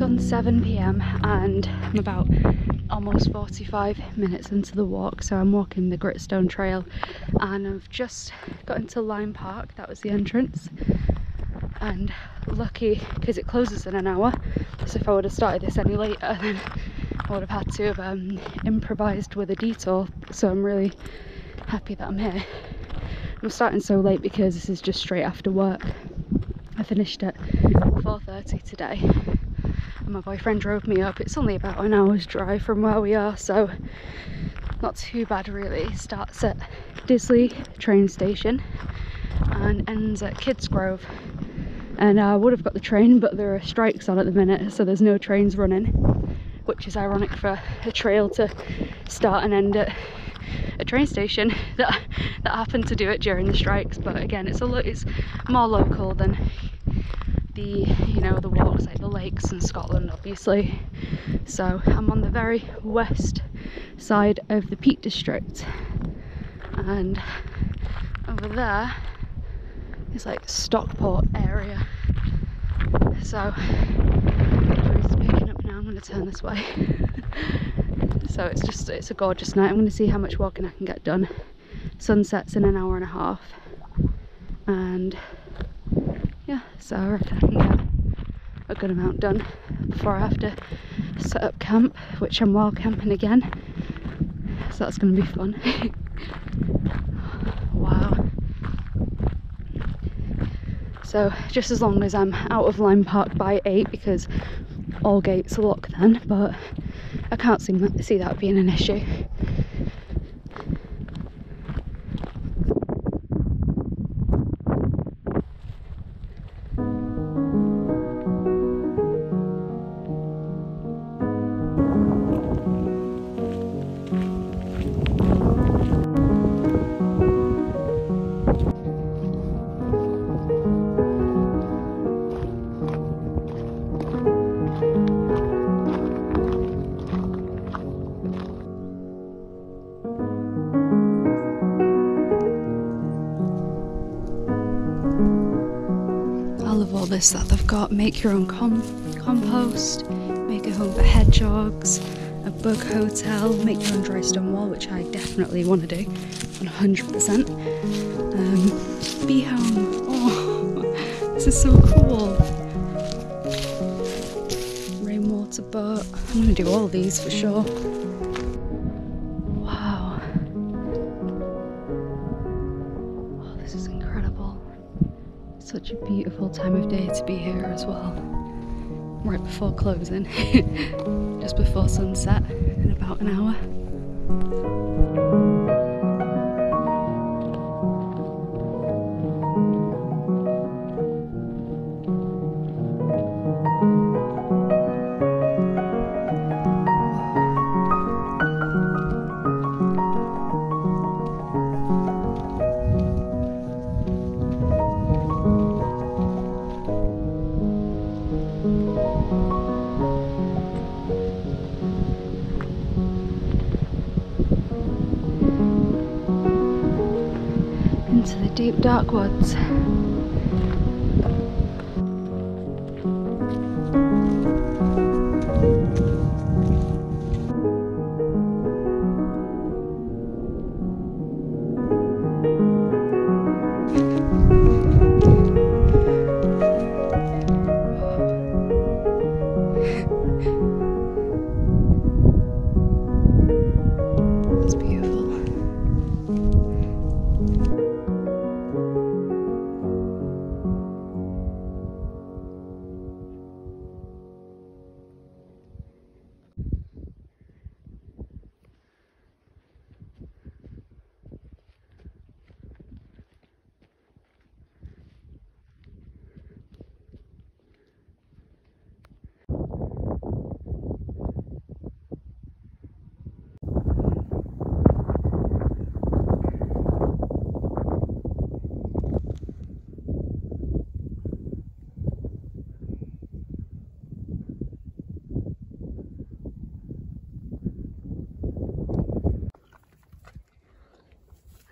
gone 7 p.m. and I'm about almost 45 minutes into the walk, so I'm walking the Gritstone trail and I've just got into Lime Park. That was the entrance, and lucky because it closes in an hour, so if I would have started this any later then I would have had to have improvised with a detour, so I'm really happy that I'm here. I'm starting so late because this is just straight after work. I finished at 4:30 today and my boyfriend drove me up. It's only about an hour's drive from where we are, so not too bad really. It starts at Disley train station and ends at Kidsgrove, and I would have got the train but there are strikes on at the minute, so there's no trains running, which is ironic for a trail to start and end at a train station that happened to do it during the strikes. But again, it's more local than the the walks like the lakes in Scotland obviously. So I'm on the very west side of the Peak District, and over there is like Stockport area. So the breeze is picking up now. I'm going to turn this way. So it's a gorgeous night. I'm going to see how much walking I can get done. Sunset's in an hour and a half, and yeah, so I reckon I can get a good amount done before I have to set up camp, which I'm wild camping again, so that's going to be fun. Wow. So just as long as I'm out of Lime Park by 8, because all gates are locked then, but I can't see that being an issue. All this that they've got: make your own compost, make a home for hedgehogs, a bug hotel, make your own dry stone wall, which I definitely want to do 100%. Bee home. Oh, this is so cool. Rainwater boat. I'm going to do all of these for sure. Wow. Oh, this is incredible. Such a beautiful time of day to be here as well. Right before closing, just before sunset in about an hour. Into the deep dark woods. That's beautiful.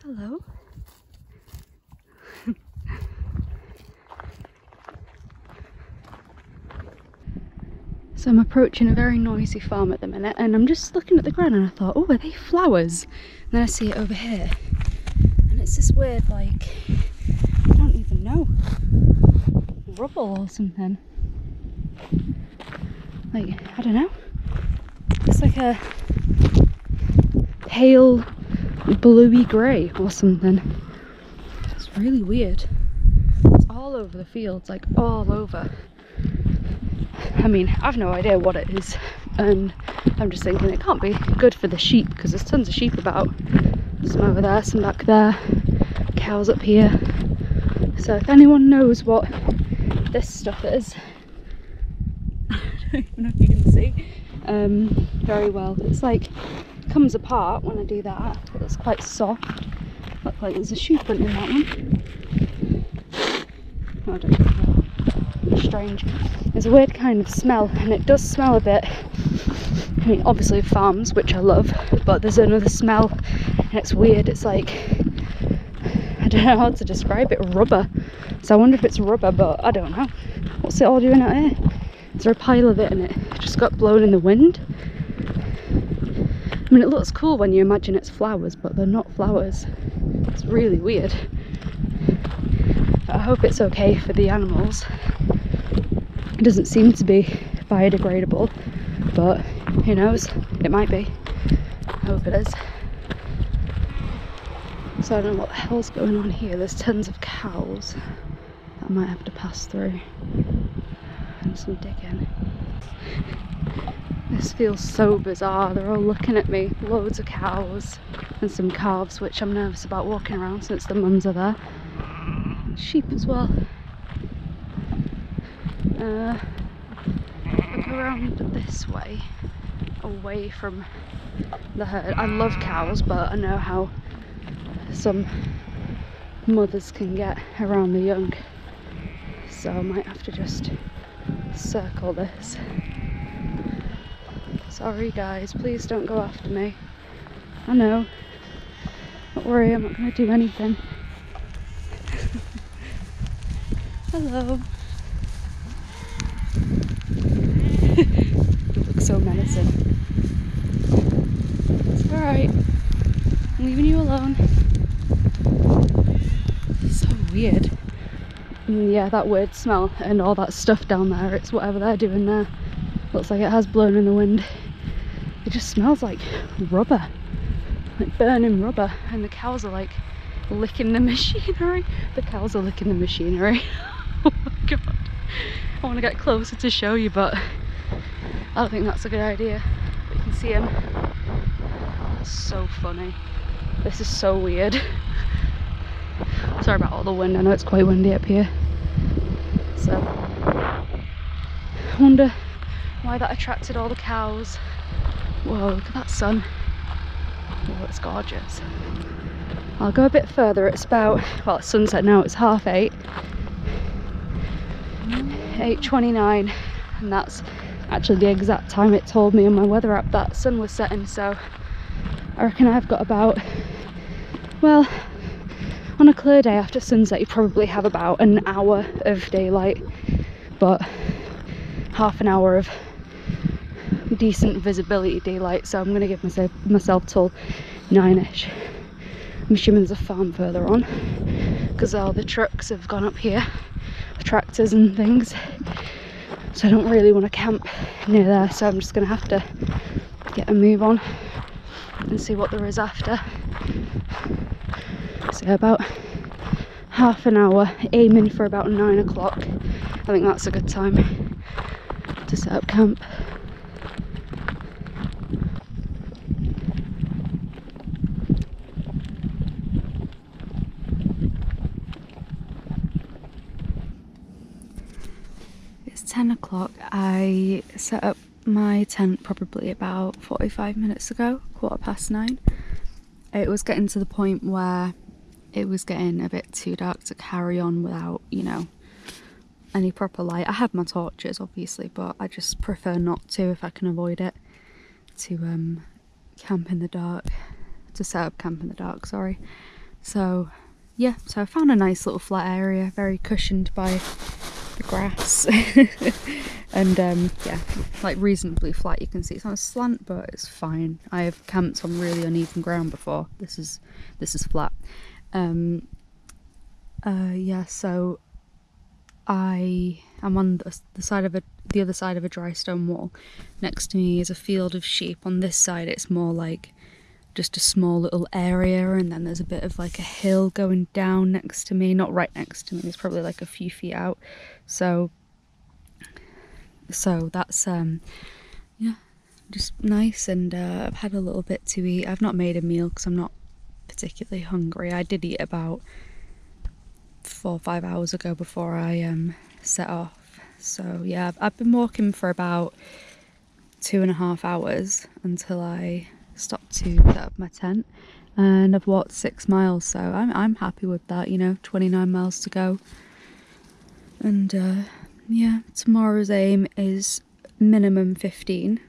Hello. So So I'm approaching a very noisy farm at the minute, and I'm just looking at the ground and I thought, oh, are they flowers? And then I see it over here, and it's this weird, like, I don't even know, rubble or something. Like, I don't know. It's like a pale bluey grey or something. It's really weird. It's all over the fields, like all over. I mean, I've no idea what it is, and I'm just thinking it can't be good for the sheep because there's tons of sheep about. Some over there, some back there, cows up here. So if anyone knows what this stuff is, I don't even know if you can see very well. It's like, comes apart when I do that, but it's quite soft. Looks like there's a shoe print in that one. I don't know. Strange. There's a weird kind of smell, and it does smell a bit, I mean, obviously farms, which I love, but there's another smell, and it's weird. It's like, I don't know how to describe it, rubber. So I wonder if it's rubber, but I don't know. What's it all doing out here? Is there a pile of it and it just got blown in the wind? I mean, it looks cool when you imagine it's flowers, but they're not flowers. It's really weird. But I hope it's okay for the animals. It doesn't seem to be biodegradable, but who knows? It might be. I hope it is. So I don't know what the hell's going on here. There's tons of cows that I might have to pass through. And some digging. This feels so bizarre. They're all looking at me. Loads of cows and some calves, which I'm nervous about walking around since the mums are there. And sheep as well. I'll go around this way, away from the herd. I love cows, but I know how some mothers can get around the young, so I might have to just circle this. Sorry guys, please don't go after me. I know, don't worry, I'm not going to do anything. Hello. You look so menacing. It's alright, I'm leaving you alone. It's so weird. And yeah, that weird smell and all that stuff down there, it's whatever they're doing there. Looks like it has blown in the wind. It just smells like rubber, like burning rubber, and the cows are like licking the machinery. The cows are licking the machinery. Oh my god. I want to get closer to show you, but I don't think that's a good idea. But you can see them. That's so funny. This is so weird. Sorry about all the wind, I know it's quite windy up here. So, I wonder why that attracted all the cows. Whoa, look at that sun. Oh, it's gorgeous. I'll go a bit further. It's about, well, it's sunset now, it's 8:30. 8:29, and that's actually the exact time it told me on my weather app that sun was setting, so I reckon I've got about, well, on a clear day after sunset you probably have about an hour of daylight, but half an hour of decent visibility daylight, so I'm going to give myself till 9ish. I'm assuming there's a farm further on because all the trucks have gone up here, the tractors and things, so I don't really want to camp near there, so I'm just going to have to get a move on and see what there is after. So about half an hour, aiming for about 9 o'clock. I think that's a good time to set up camp. It's 10 o'clock. I set up my tent probably about 45 minutes ago, 9:15. It was getting to the point where it was getting a bit too dark to carry on without, you know, any proper light. I have my torches obviously, but I just prefer not to if I can avoid it, to camp in the dark, to set up camp in the dark, sorry. So yeah, so I found a nice little flat area, very cushioned by the grass. And yeah, like reasonably flat. You can see it's on a slant, but it's fine. I have camped on really uneven ground before. This is flat. Yeah, so I am on the side of the other side of a dry stone wall. Next to me is a field of sheep. On this side it's more like just a small little area, and then there's a bit of like a hill going down next to me. Not right next to me, it's probably like a few feet out. So that's yeah, just nice. And I've had a little bit to eat. I've not made a meal because I'm not particularly hungry. I did eat about 4 or 5 hours ago before I set off. So yeah, I've been walking for about 2.5 hours until I stopped to set up my tent, and I've walked 6 miles, so I'm happy with that, you know. 29 miles to go. And yeah, tomorrow's aim is minimum 15.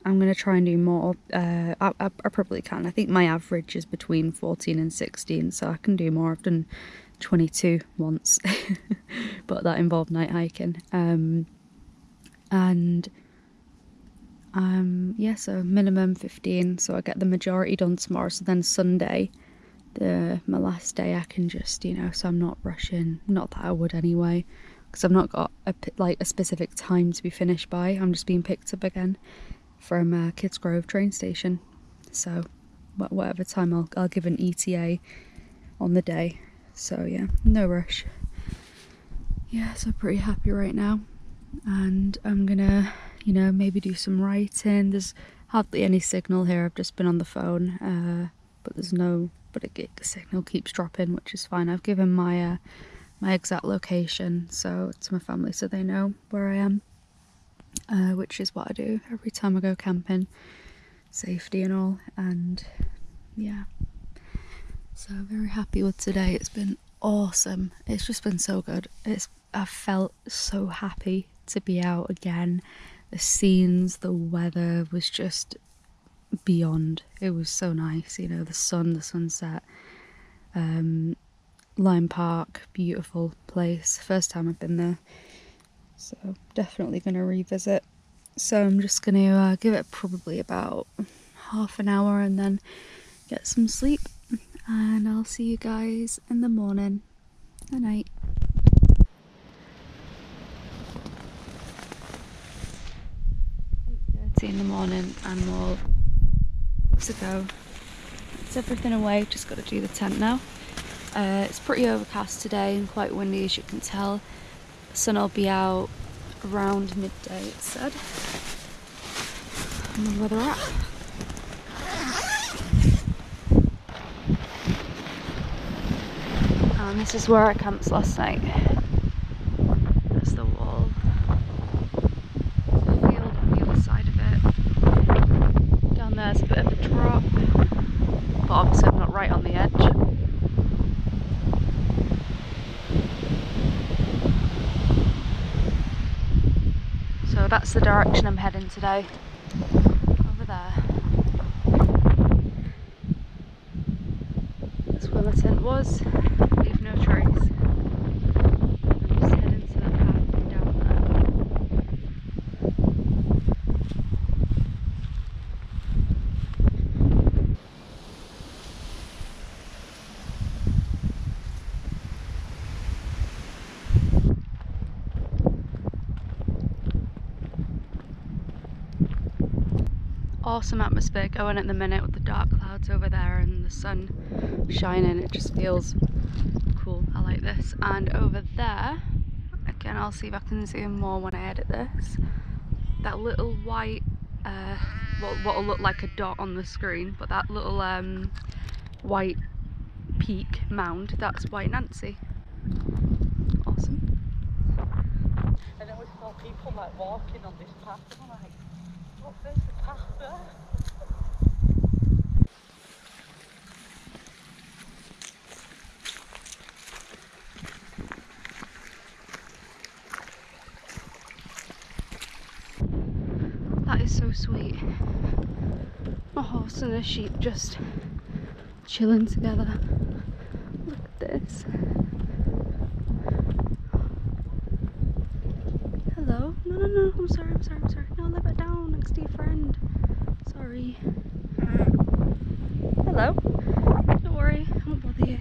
I'm going to try and do more. I probably can. I think my average is between 14 and 16, so I can do more. I've done 22 once, but that involved night hiking. Yeah, so minimum 15, so I get the majority done tomorrow. So then Sunday, my last day, I can just, you know, so I'm not rushing. Not that I would anyway, because I've not got a specific time to be finished by. I'm just being picked up again from Kids Grove train station, so whatever time I'll give an ETA on the day. So yeah, no rush. Yeah, so pretty happy right now, and I'm gonna, you know, maybe do some writing. There's hardly any signal here. I've just been on the phone, but the signal keeps dropping, which is fine. I've given my exact location to my family, so they know where I am, which is what I do every time I go camping, safety and all. And yeah, so very happy with today. It's been awesome. It's just been so good. I felt so happy to be out again. The scenes, the weather was just beyond. It was so nice, you know, the sun, the sunset. Lime Park, beautiful place. First time I've been there, so definitely going to revisit. So I'm just going to give it probably about half an hour and then get some sleep, and I'll see you guys in the morning. Good night. 8:30 in the morning, and more to go. It's everything away, just got to do the tent now. It's pretty overcast today and quite windy, as you can tell. The sun will be out around midday, it said. I don't know where they're at. And this is where I camped last night. That's the wall. The field on the other side of it. Down there's a bit of a drop, but obviously I'm not right on the edge. So that's the direction I'm heading today. Over there. That's where my tent was. Leave no trace. I'm just heading to the path down there. Awesome atmosphere going at the minute with the dark clouds over there and the sun shining. It just feels cool. I like this. And over there, again, I'll see if I can zoom more when I edit this. That little white, what'll look like a dot on the screen, but that little white peak mound, that's White Nancy. Awesome. And then we saw people like walking on this path, and I'm like, what's this, the path there? That is so sweet. A horse and a sheep just chilling together. Look at this. Hello? No, no, no, I'm sorry, I'm sorry, I'm sorry. No, let it down next to your friend. Sorry. Hello? Don't worry, I won't bother you.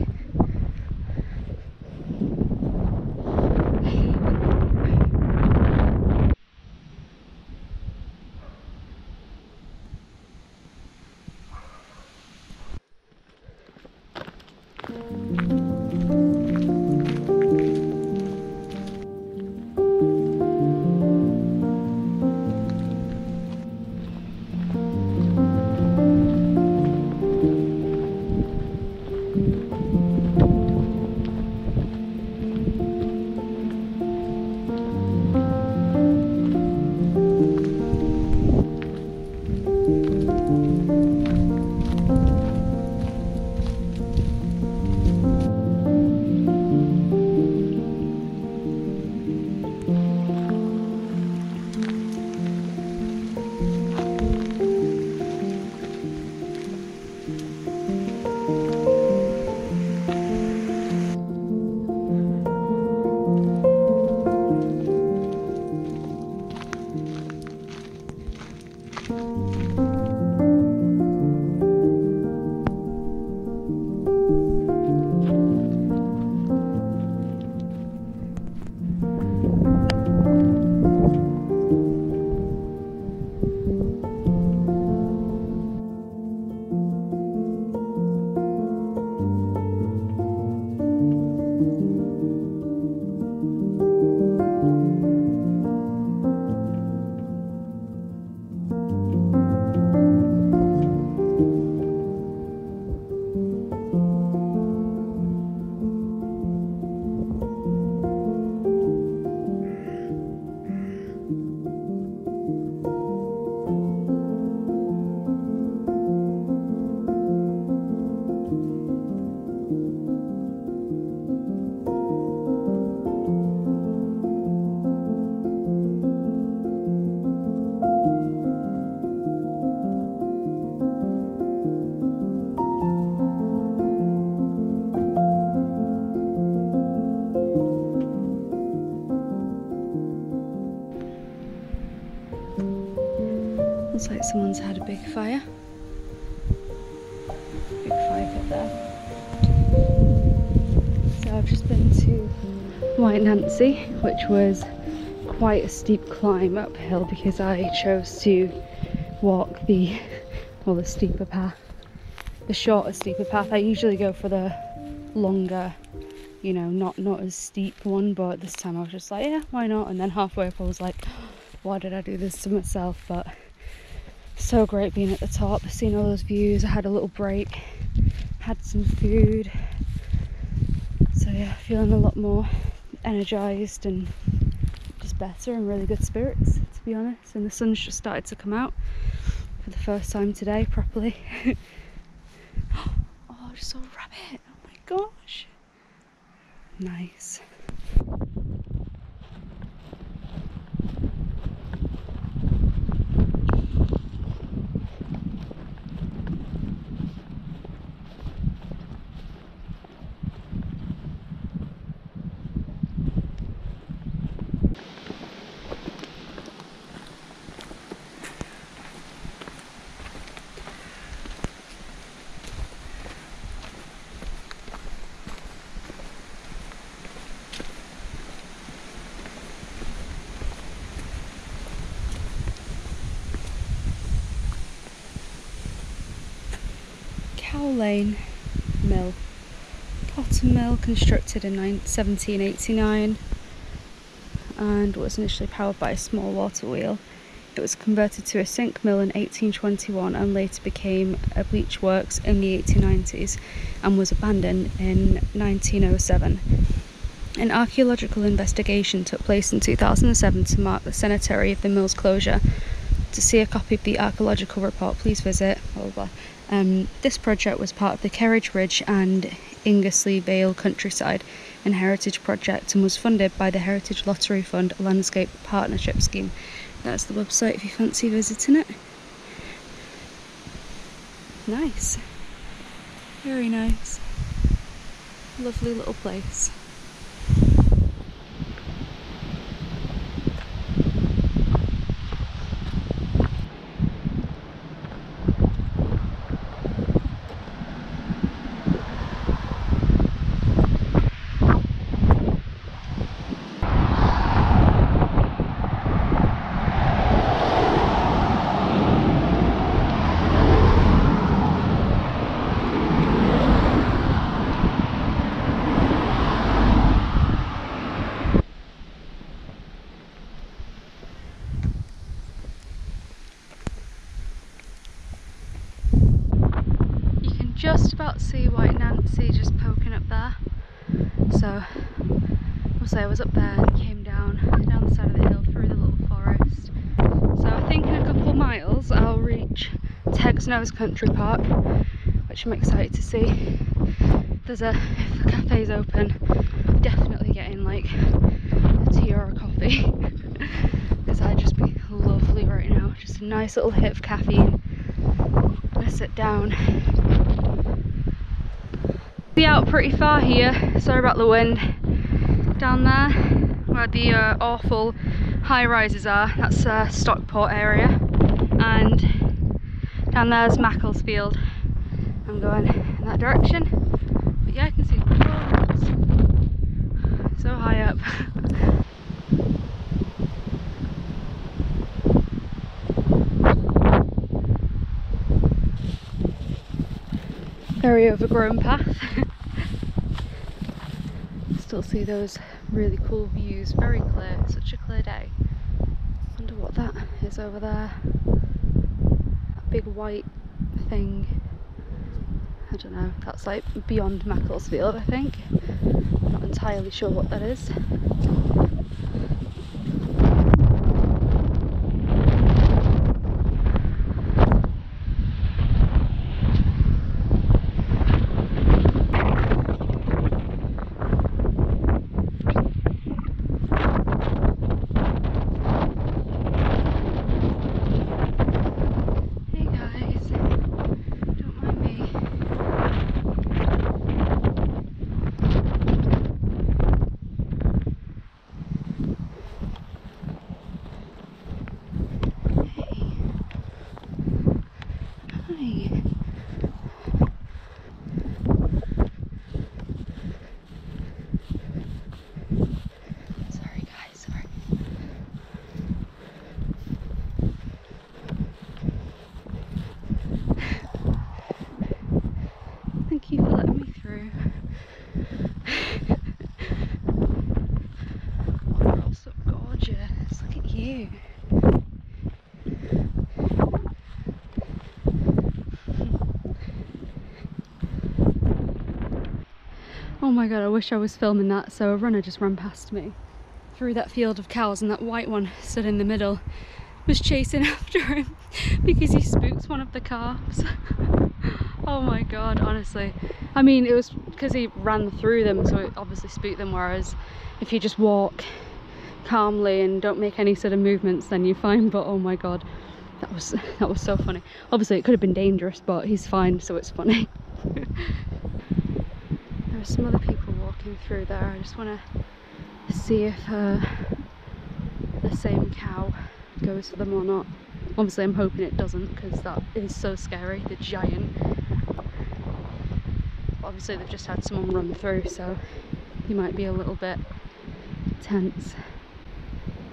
Looks like someone's had a big fire. Big fire pit there. So I've just been to White Nancy, which was quite a steep climb uphill because I chose to walk the steeper path, the shorter, steeper path. I usually go for the longer, you know, not as steep one, but this time I was just like, yeah, why not? And then halfway up I was like, why did I do this to myself? But so great being at the top, seeing all those views. I had a little break, had some food, so yeah, feeling a lot more energized and just better and really good spirits, to be honest. And the sun's just started to come out for the first time today properly. Oh, I just saw a rabbit. Oh my gosh, nice. Lane mill, cotton mill, constructed in 1789 and was initially powered by a small water wheel. It was converted to a zinc mill in 1821 and later became a bleach works in the 1890s and was abandoned in 1907. An archaeological investigation took place in 2007 to mark the centenary of the mill's closure. To see a copy of the archaeological report, please visit blah, blah, blah. This project was part of the Kerridge Ridge and Ingersley Vale Countryside and Heritage Project and was funded by the Heritage Lottery Fund Landscape Partnership Scheme. That's the website if you fancy visiting it. Nice. Very nice. Lovely little place. just about to see White Nancy just poking up there. So we'll say I was up there and came down the side of the hill through the little forest. So I think in a couple of miles I'll reach Teg's Nose Country Park, which I'm excited to see. If the cafe's open, definitely getting like a tea or a coffee because I'd just be lovely right now. Just a nice little hit of caffeine. I'm gonna sit down. Be out pretty far here. Sorry about the wind. Down there, where the awful high rises are, that's Stockport area, and down there's Macclesfield. I'm going in that direction, but yeah, I can see the roads so high up. Very overgrown path. Still see those really cool views, very clear, such a clear day. Wonder what that is over there. That big white thing. I don't know, that's like beyond Macclesfield, I think. I'm not entirely sure what that is. Thank you for letting me through. You're all so gorgeous. Look at you. Oh my god, I wish I was filming that. So a runner just ran past me through that field of cows, and that white one stood in the middle, was chasing after him because he spooked one of the calves. Oh my god, honestly. I mean, it was because he ran through them, so it obviously spooked them, whereas if you just walk calmly and don't make any sort of movements, then you're fine. But oh my god, that was so funny. Obviously it could have been dangerous, but he's fine, so it's funny. There are some other people walking through there. I just want to see if the same cow goes for them or not. Obviously I'm hoping it doesn't, because that is so scary, the giant. Obviously they've just had someone run through, so you might be a little bit tense.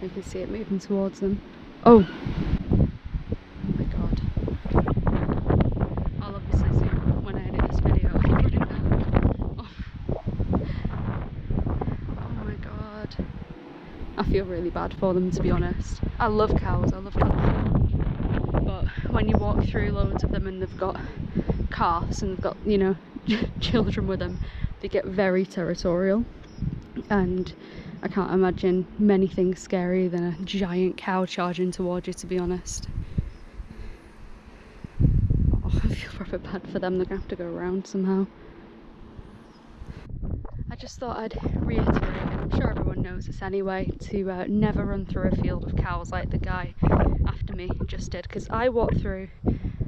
You can see it moving towards them. Oh! Oh my god. I'll obviously see when I edit this video. Oh my god. I feel really bad for them, to be honest. I love cows, I love cuddling. But when you walk through loads of them and they've got calves and they've got, you know, children with them, they get very territorial. And I can't imagine many things scarier than a giant cow charging towards you, to be honest. Oh, I feel proper bad for them. They're gonna have to go around somehow. I just thought I'd reiterate, and I'm sure everyone knows this anyway, to never run through a field of cows like the guy after me just did, because I walked through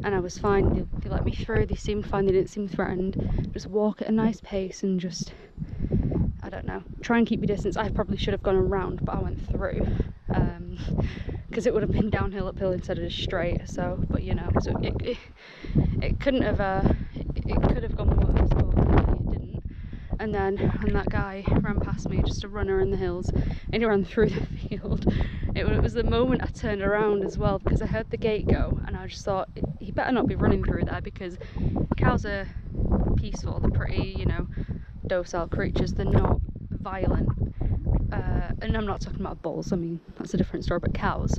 and I was fine. They let me through, they seemed fine, they didn't seem threatened. Just walk at a nice pace and just, I don't know, try and keep your distance. I probably should have gone around, but I went through, because it would have been downhill, uphill instead of just straight. So, but you know, so it couldn't have, it could have gone worse, but it didn't. And then when that guy ran past me, just a runner in the hills, and he ran through the field, it was the moment I turned around as well, because I heard the gate go, and I just thought, he better not be running through there, because cows are peaceful, they're pretty, you know, docile creatures, they're not violent. And I'm not talking about bulls, I mean, that's a different story, but cows.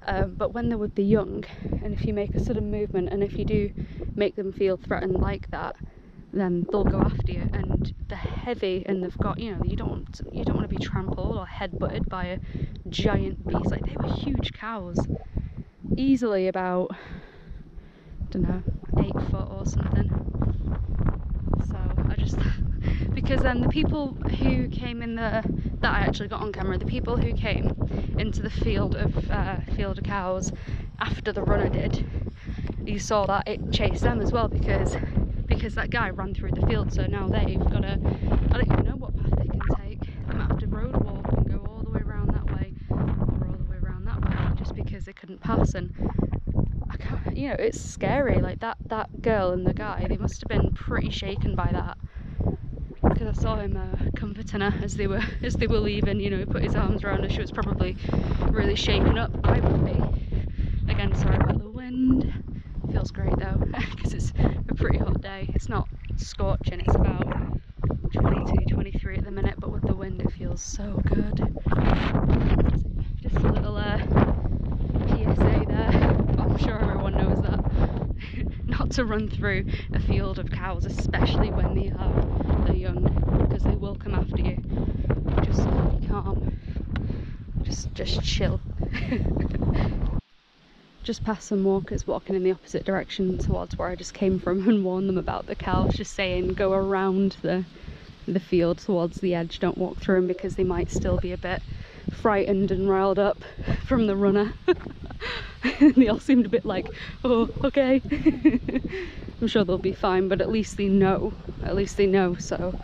But when they're with the young, and if you make a sudden movement, and if you do make them feel threatened like that, then they'll go after you. And they're heavy, and they've got, you know, you don't want to be trampled or headbutted by a giant beast. Like, they were huge cows, easily about, I don't know, 8 foot or something. So I just because then the people who came in that I actually got on camera, the people who came into the field of cows after the runner did, you saw that it chased them as well, because that guy ran through the field. So now they've got to, I don't even know what path they can take. They might have to road walk and go all the way around that way, or all the way around that way, just because they couldn't pass. And I can't, you know, it's scary. Like that girl and the guy, they must have been pretty shaken by that, because I saw him comforting her as they were leaving. You know, he put his arms around her. She was probably really shaken up. I would be. Again, sorry about the wind. It feels great though, because it's a pretty hot day. It's not scorching, it's about 22, 23 at the minute, but with the wind it feels so good. Just a little PSA there. I'm sure everyone knows that. Not to run through a field of cows, especially when they're young, because they will come after you. Just be calm. Just chill. Just past some walkers walking in the opposite direction towards where I just came from, and warned them about the cows, just saying go around the field towards the edge, don't walk through them, because they might still be a bit frightened and riled up from the runner. They all seemed a bit like, oh, okay. I'm sure they'll be fine, but at least they know, so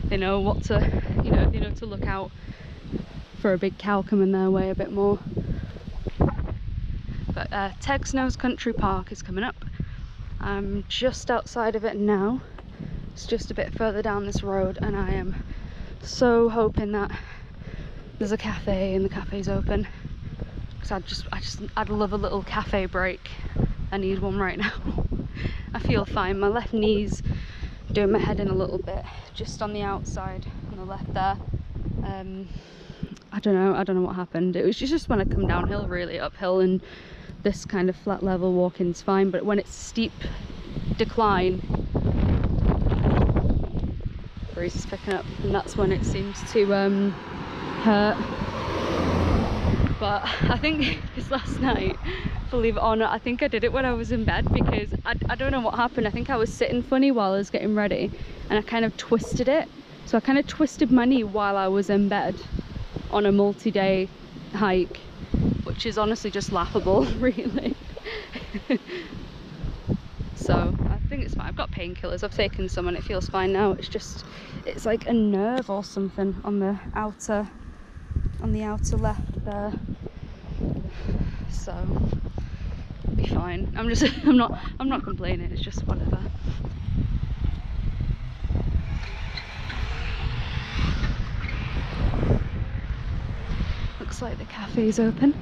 they know what to, you know, to look out for a big cow coming their way a bit more. But Tegsnow's Country Park is coming up. I'm just outside of it now. It's just a bit further down this road, and I am so hoping that there's a cafe and the cafe's open, because I'd love a little cafe break. I need one right now. I feel fine. My left knee's doing my head in a little bit, just on the outside on the left there. I don't know what happened. It was just when I come downhill, really uphill, and this kind of flat level walking's fine, but when it's steep decline, breeze is picking up, and that's when it seems to hurt. But I think this last night, believe it or not, I think I did it when I was in bed, because I don't know what happened. I think I was sitting funny while I was getting ready, and I kind of twisted it. So I kind of twisted my knee while I was in bed on a multi-day hike, which is honestly just laughable, really. So I think it's fine. I've got painkillers, I've taken some, and it feels fine now. It's like a nerve or something on the outer left there, so it'll be fine. I'm not complaining, it's just whatever. Looks like the cafe's open.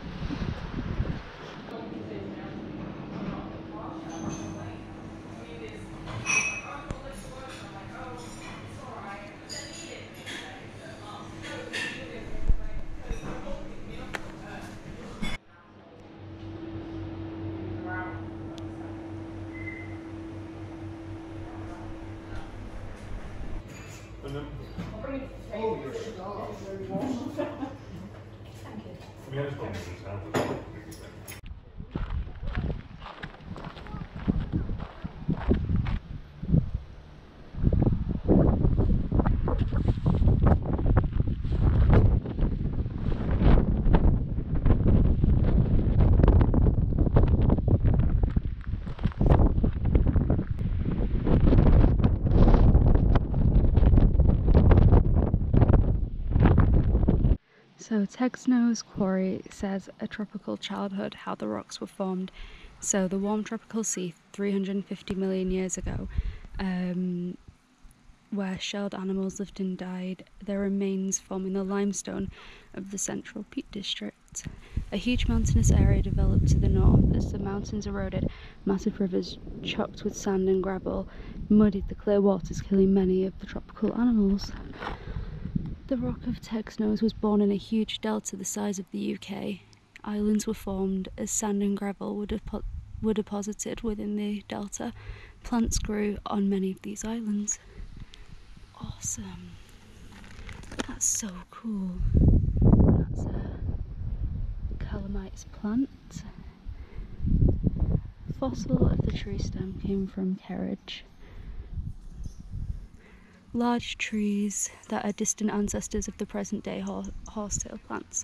Oh, your stuff. Thank you. So Tegsnow's quarry says a tropical childhood, how the rocks were formed. So the warm tropical sea 350 million years ago, where shelled animals lived and died, their remains forming the limestone of the central Peak District. A huge mountainous area developed to the north as the mountains eroded. Massive rivers choked with sand and gravel muddied the clear waters, killing many of the tropical animals. The rock of Tegsnow's was born in a huge delta the size of the UK. Islands were formed as sand and gravel were deposited within the delta. Plants grew on many of these islands. Awesome. That's so cool. That's a calamite's plant. Fossil of the tree stem came from Kerridge. Large trees that are distant ancestors of the present day horsetail plants.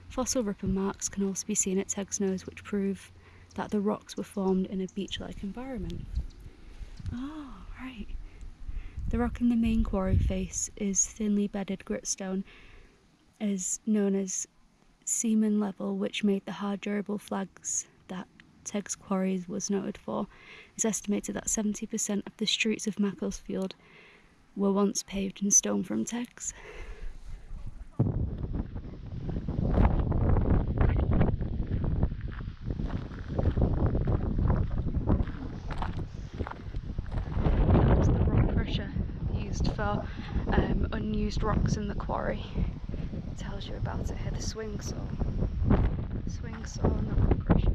Fossil ripper marks can also be seen at Teg's Nose, which prove that the rocks were formed in a beach-like environment. Oh, right. The rock in the main quarry face is thinly bedded gritstone, is known as seaman level, which made the hard, durable flags that Teg's Quarries was noted for. It's estimated that 70% of the streets of Macclesfield were once paved in stone from Teg's. That was the rock crusher used for unused rocks in the quarry. It tells you about it here, the swing saw. Swing saw and the rock crusher.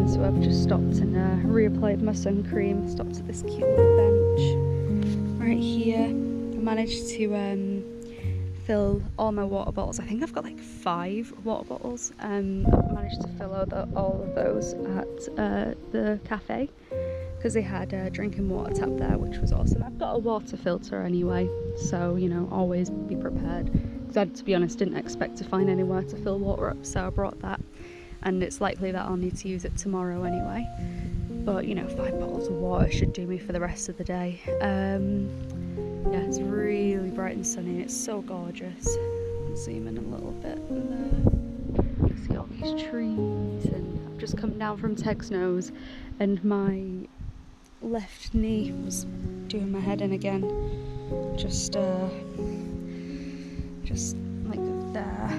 So I've just stopped and reapplied my sun cream. Stopped at this cute little bench right here. I managed to fill all my water bottles. I think I've got like 5 water bottles. I managed to fill all of those at the cafe because they had a drinking water tap there, which was awesome. I've got a water filter anyway, so you know, always be prepared. Because I, to be honest, didn't expect to find anywhere to fill water up, so I brought that. And it's likely that I'll need to use it tomorrow anyway. But you know, 5 bottles of water should do me for the rest of the day. Yeah, it's really bright and sunny. It's so gorgeous. I'll zoom in a little bit. And, see all these trees, and I've just come down from Teg's Nose, and my left knee was doing my head in again. Just like there.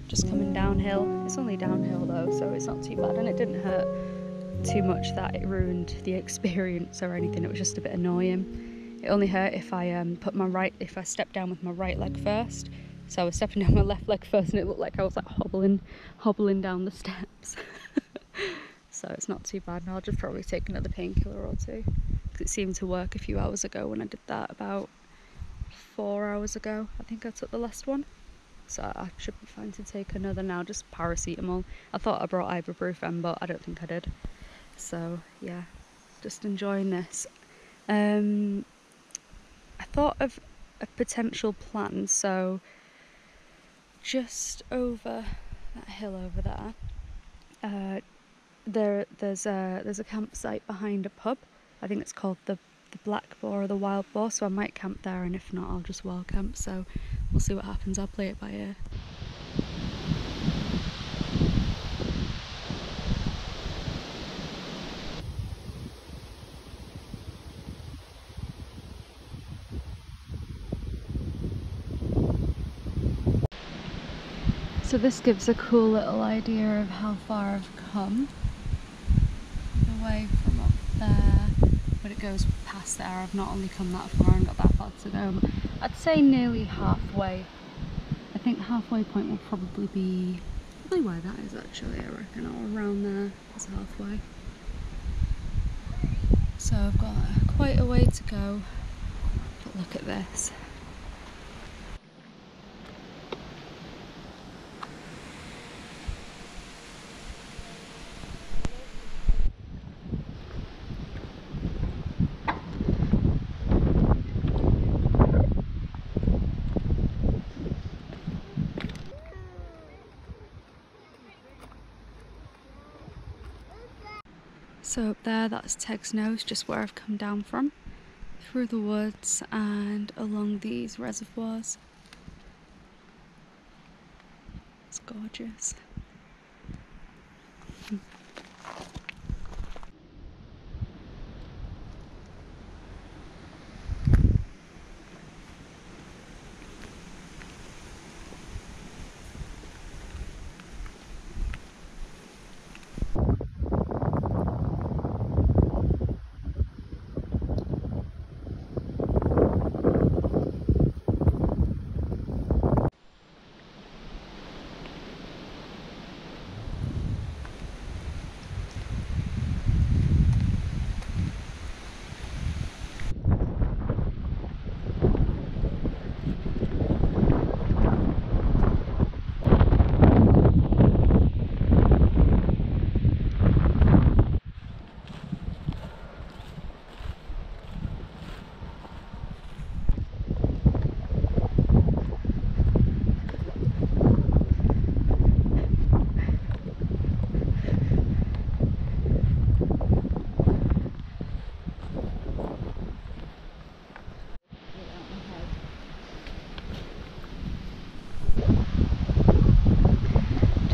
Just coming downhill. It's only downhill though, so it's not too bad, and it didn't hurt too much that it ruined the experience or anything. It was just a bit annoying. It only hurt if I if I stepped down with my right leg first. So I was stepping down my left leg first, and it looked like I was like hobbling down the steps. So it's not too bad, and I'll just probably take another painkiller or 2, because it seemed to work a few hours ago when I did that. About 4 hours ago, I think I took the last one. So I should be fine to take another now, just paracetamol. I thought I brought ibuprofen, but I don't think I did. So yeah, just enjoying this. I thought of a potential plan, so just over that hill over there, there's a campsite behind a pub. I think it's called the Black Boar or the Wild Boar, so I might camp there, and if not, I'll just wild camp. So we'll see what happens. I'll play it by ear. So this gives a cool little idea of how far I've come away from up there, but it goes past there. I've not only come that far and got that far to go. I'd say nearly halfway. I think halfway point will probably be where that is actually, I reckon, or around there is halfway. So I've got quite a way to go, but look at this. So up there, that's Teg's Nose, just where I've come down from, through the woods and along these reservoirs. It's gorgeous.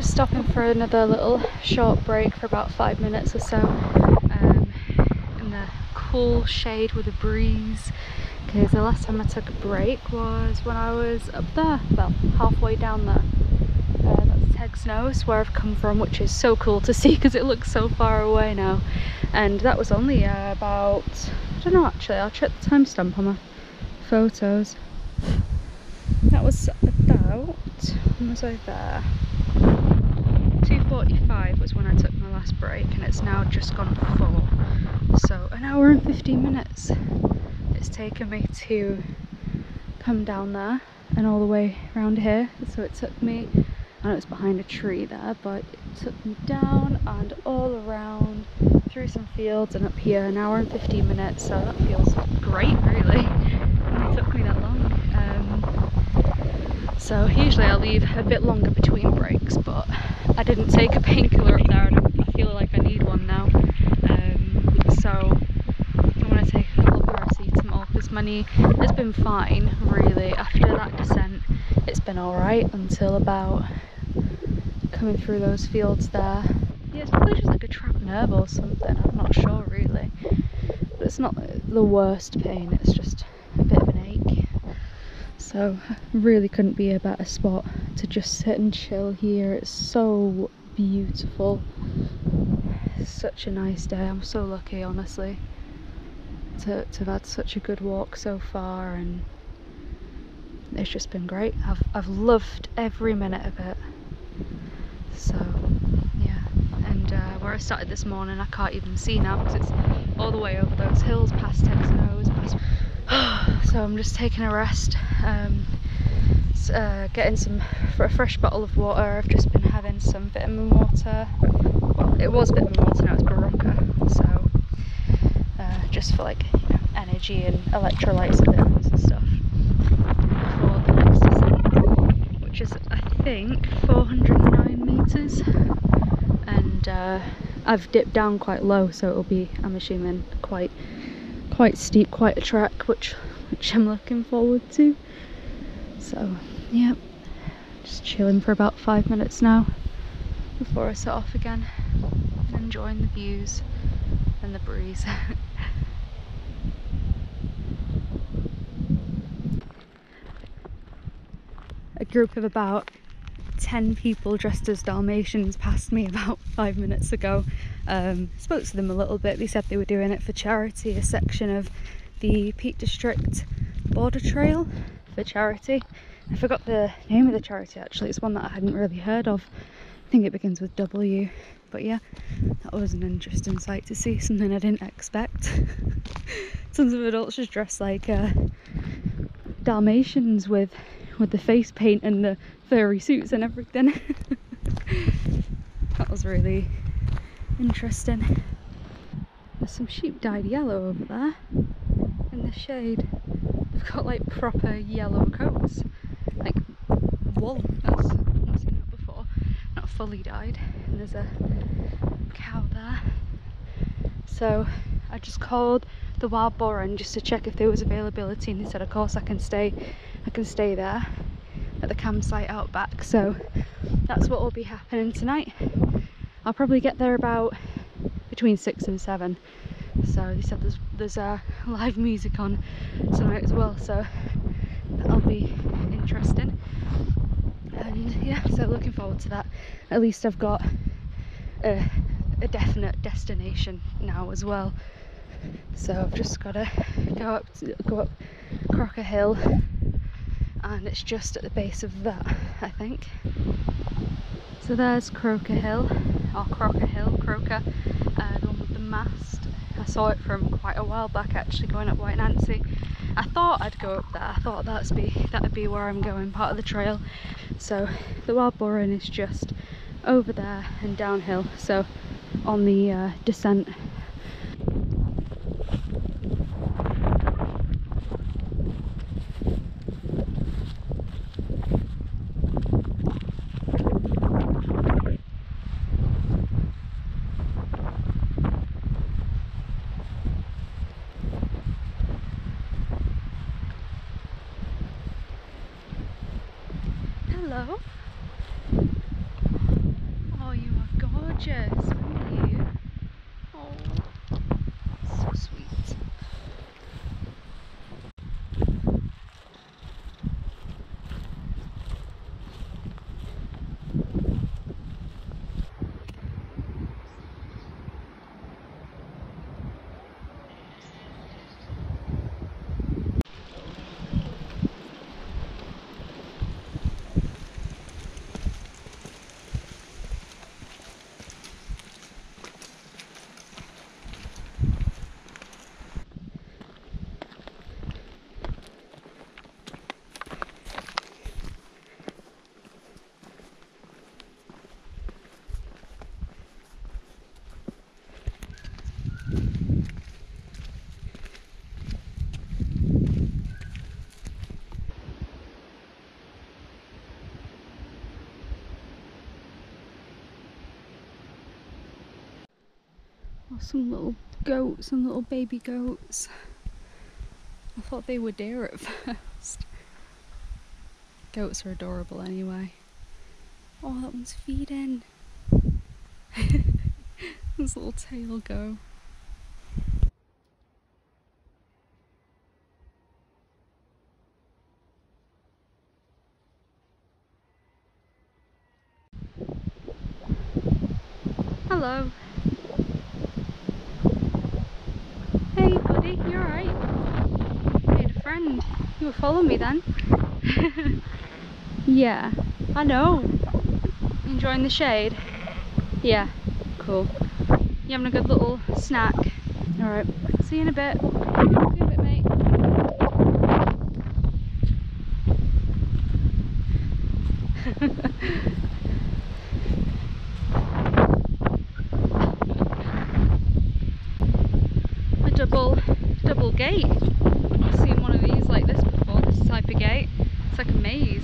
Stopping for another little short break for about 5 minutes or so in the cool shade with a breeze, because the last time I took a break was when I was up there, well, halfway down there. That's Teg's Nose, where I've come from, which is so cool to see because it looks so far away now, and that was only about, I don't know actually, I'll check the timestamp on my photos. That was about, when was I there? 2:45 was when I took my last break, and it's now just gone 4, so an hour and 15 minutes it's taken me to come down there and all the way around here. So it took me, I know it's behind a tree there, but it took me down and all around through some fields and up here, an hour and 15 minutes, so that feels great really. It only took me that long. So usually I leave a bit longer between breaks, but I didn't take a painkiller up there and I feel like I need one now. So I'm going to take a couple of paracetamol because my knee has been fine really after that descent. It's been alright until about coming through those fields there. Yeah, it's probably just like a trapped nerve or something, I'm not sure really. But it's not the worst pain, it's just a bit of an ache. So really couldn't be a better spot to just sit and chill here. It's so beautiful. It's such a nice day. I'm so lucky honestly to have had such a good walk so far, and it's just been great. I've loved every minute of it. So yeah, and where I started this morning I can't even see now because it's all the way over those hills past Teg's Nose, past so I'm just taking a rest, getting a fresh bottle of water. I've just been having some vitamin water. Well, it was vitamin water, now it's Barocca. So just for like, you know, energy and electrolytes and vitamins and stuff before the next descent, which is I think 409 metres, and I've dipped down quite low, so it'll be, I'm assuming, quite steep, quite a trek, which I'm looking forward to. So yeah, just chilling for about 5 minutes now before I set off again, enjoying the views and the breeze. A group of about 10 people dressed as Dalmatians passed me about 5 minutes ago. Spoke to them a little bit. They said they were doing it for charity, a section of the Peak District border trail for charity. I forgot the name of the charity actually, it's one that I hadn't really heard of. I think it begins with W, but yeah, that was an interesting sight to see, something I didn't expect. Tons of adults just dressed like Dalmatians with the face paint and the furry suits and everything. That was really interesting. There's some sheep dyed yellow over there in the shade. They've got like proper yellow coats, like wool. I've not seen that before. Not fully dyed. And there's a cow there. So I just called the Wild Boar Inn just to check if there was availability, and they said of course I can stay there at the campsite out back. So that's what will be happening tonight. I'll probably get there about between 6 and 7. So they said there's live music on tonight as well, so that'll be interesting. And yeah, so looking forward to that. At least I've got a definite destination now as well. So I've just got to go up Crocker Hill, and it's just at the base of that, I think. So there's Crocker Hill, or Crocker Hill, Croker, the one with the mast. I saw it from quite a while back actually, going up White Nancy. I thought I'd go up there, I thought that'd be where I'm going, part of the trail. So the Wild Boar Inn is just over there and downhill, so on the descent. Hello. Oh, you are gorgeous, aren't you? Oh, so sweet. Oh, some little goats, some little baby goats. I thought they were deer at first. Goats are adorable anyway. Oh, that one's feeding. His little tail go. Hello. Hey buddy, you alright? Made a friend. You were following me then? Yeah, I know. Enjoying the shade? Yeah, cool. You having a good little snack? Alright, see you in a bit. See you in a bit, mate. A double gate. I've not seen one of these like this before, this type of gate. It's like a maze.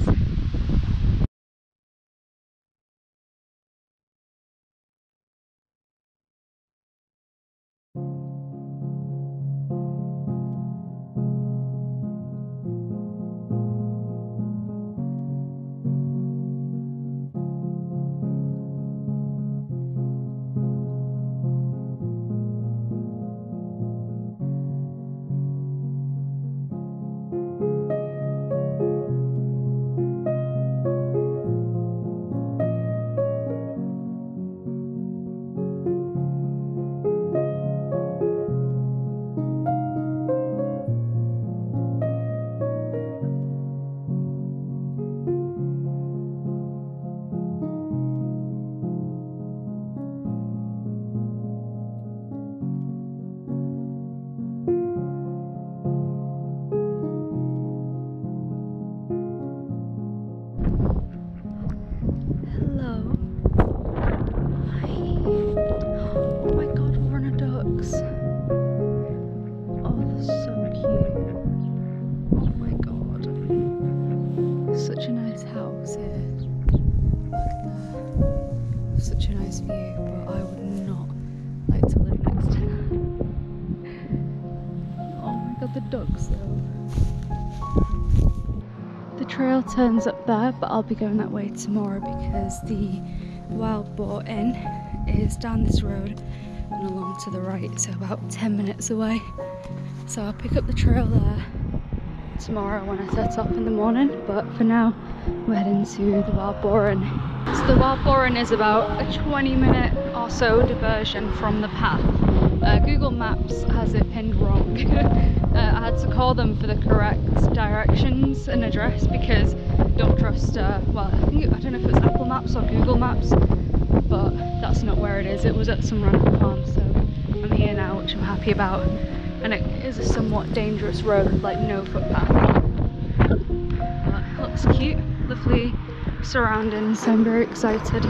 stuck still. The trail turns up there, but I'll be going that way tomorrow because the Wild Boar Inn is down this road and along to the right, so about 10 minutes away. So I'll pick up the trail there tomorrow when I set off in the morning, but for now we're heading to the Wild Boar Inn. So the Wild Boar Inn is about a 20-minute or so diversion from the path. Google Maps has it pinned wrong. I had to call them for the correct directions and address because I don't trust, well, I don't know if it's Apple Maps or Google Maps, but that's not where it is. It was at some random farm, so I'm here now, which I'm happy about. And it is a somewhat dangerous road with like no footpath. But it looks cute, lovely surroundings, so I'm very excited.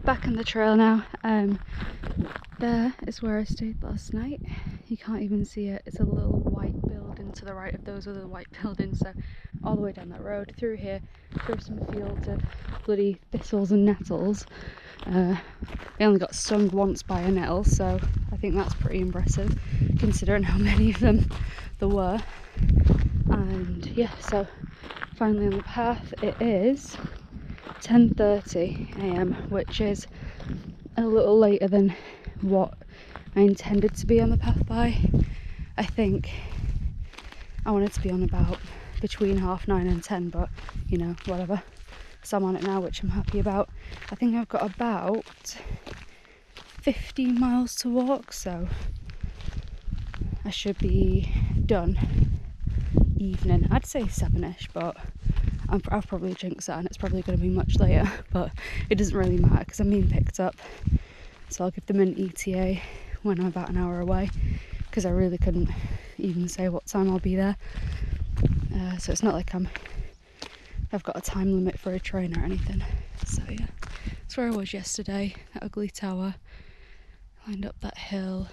Back on the trail now. There is where I stayed last night. You can't even see it. It's a little white building to the right of those other white buildings. So all the way down that road, through here, through some fields of bloody thistles and nettles. I only got stung once by a nettle, so I think that's pretty impressive considering how many of them there were. And yeah, so finally on the path. It is 10:30 AM, which is a little later than what I intended to be on the path by. I think I wanted to be on about between 9:30 and 10, but you know, whatever. So I'm on it now, which I'm happy about. I think I've got about 15 miles to walk, so I should be done evening. I'd say 7ish, but I'll probably jinx that and it's probably going to be much later, but it doesn't really matter because I'm being picked up, so I'll give them an ETA when I'm about an hour away, because I really couldn't even say what time I'll be there. So it's not like I've got a time limit for a train or anything. So yeah, that's where I was yesterday, that ugly tower, lined up that hill,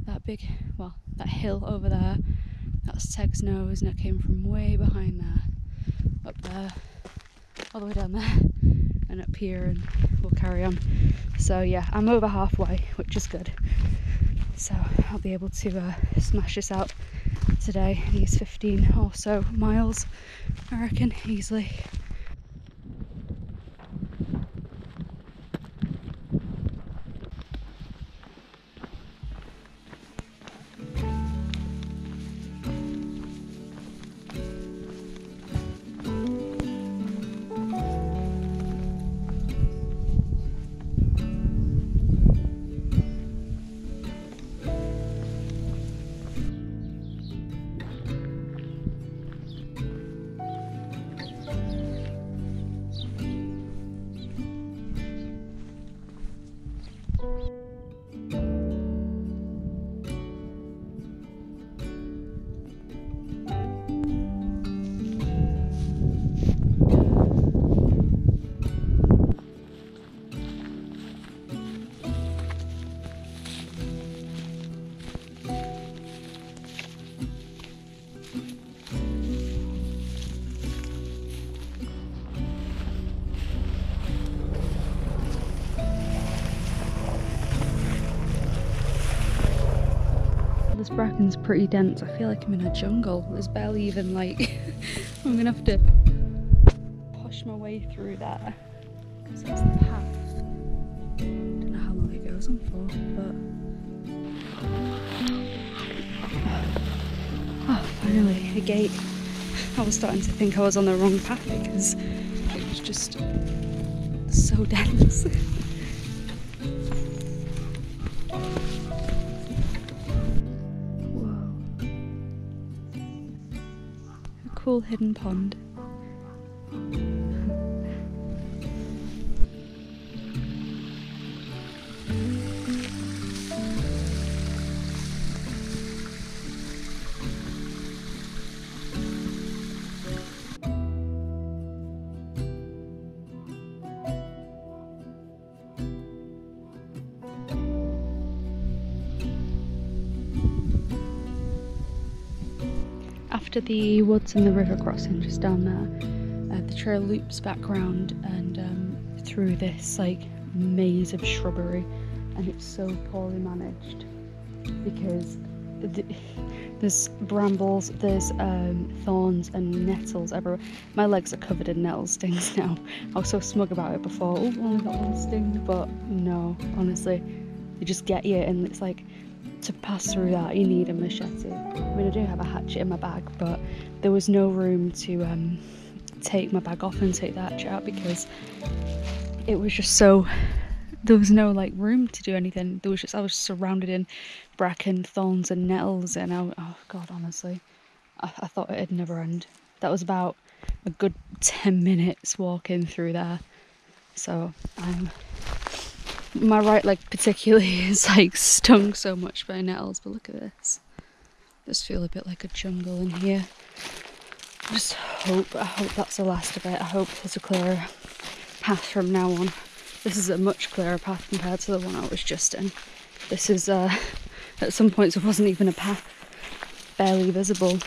that hill over there. That's Teg's Nose, and it came from way behind there, up there, all the way down there, and up here, and we'll carry on. So yeah, I'm over halfway, which is good. So I'll be able to smash this out today, these 15 or so miles, I reckon, easily. bracken's pretty dense. I feel like I'm in a jungle. There's barely even like I'm gonna have to push my way through there. Because that's the path. Don't know how long it goes on for, but oh, finally a gate. I was starting to think I was on the wrong path because it was just so dense. Whoa. A cool hidden pond. After the woods and the river crossing just down there, the trail loops back round and through this like maze of shrubbery, and it's so poorly managed because there's brambles, there's thorns and nettles everywhere. My legs are covered in nettle stings now. I was so smug about it before. Oh, only got one sting, but no, honestly, they just get you, and it's like, to pass through that you need a machete. I mean, I do have a hatchet in my bag, but there was no room to take my bag off and take the hatchet out because it was just so, there was no like room to do anything. There was just, I was surrounded in bracken, thorns and nettles, and oh god, honestly, I thought it'd never end. That was about a good 10 minutes walking through there, so my right leg particularly is like stung so much by nettles, but look at this. I just feel a bit like a jungle in here. I hope that's the last of it. I hope there's a clearer path from now on. This is a much clearer path compared to the one I was just in. This is, at some points it wasn't even a path, barely visible.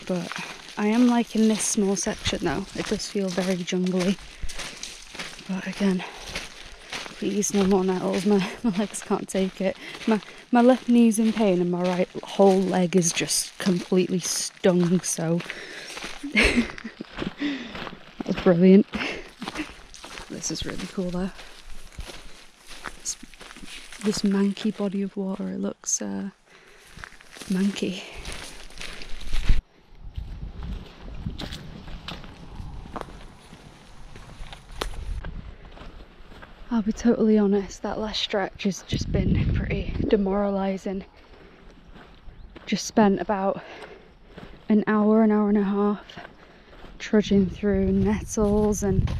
But I am liking this small section though. It does feel very jungly. But again, please, no more nettles. My legs can't take it. My left knee's in pain and my right whole leg is just completely stung, so that was brilliant. This is really cool though. This manky body of water, it looks manky. I'll be totally honest, that last stretch has just been pretty demoralising. Just spent about an hour and a half trudging through nettles and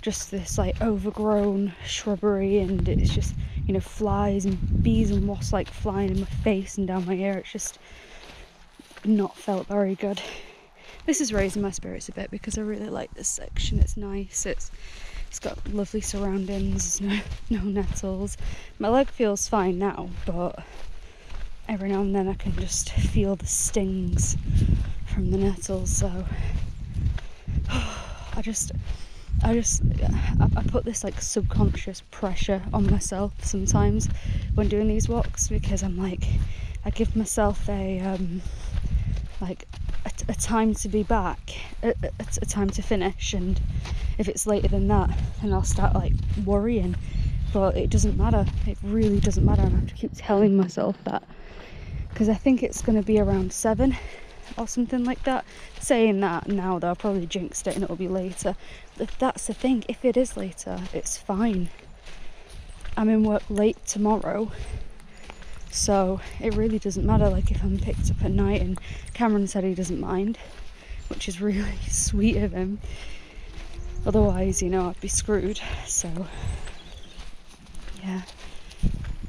just this like overgrown shrubbery, and it's just, you know, flies and bees and wasps like flying in my face and down my ear. It's just not felt very good. This is raising my spirits a bit because I really like this section. It's nice, it's got lovely surroundings, no nettles. My leg feels fine now, but every now and then I can just feel the stings from the nettles, so I put this like subconscious pressure on myself sometimes when doing these walks, because I'm like, I give myself a time to be back, a time to finish, and if it's later than that then I'll start like worrying, but it doesn't matter. It really doesn't matter. I have to keep telling myself that, because I think it's going to be around 7 or something like that. Saying that now though, I'll probably jinxed it and it'll be later. If that's the thing, if it is later, it's fine. I'm in work late tomorrow, so it really doesn't matter. Like if I'm picked up at night, and Cameron said he doesn't mind, which is really sweet of him. Otherwise, you know, I'd be screwed. So yeah,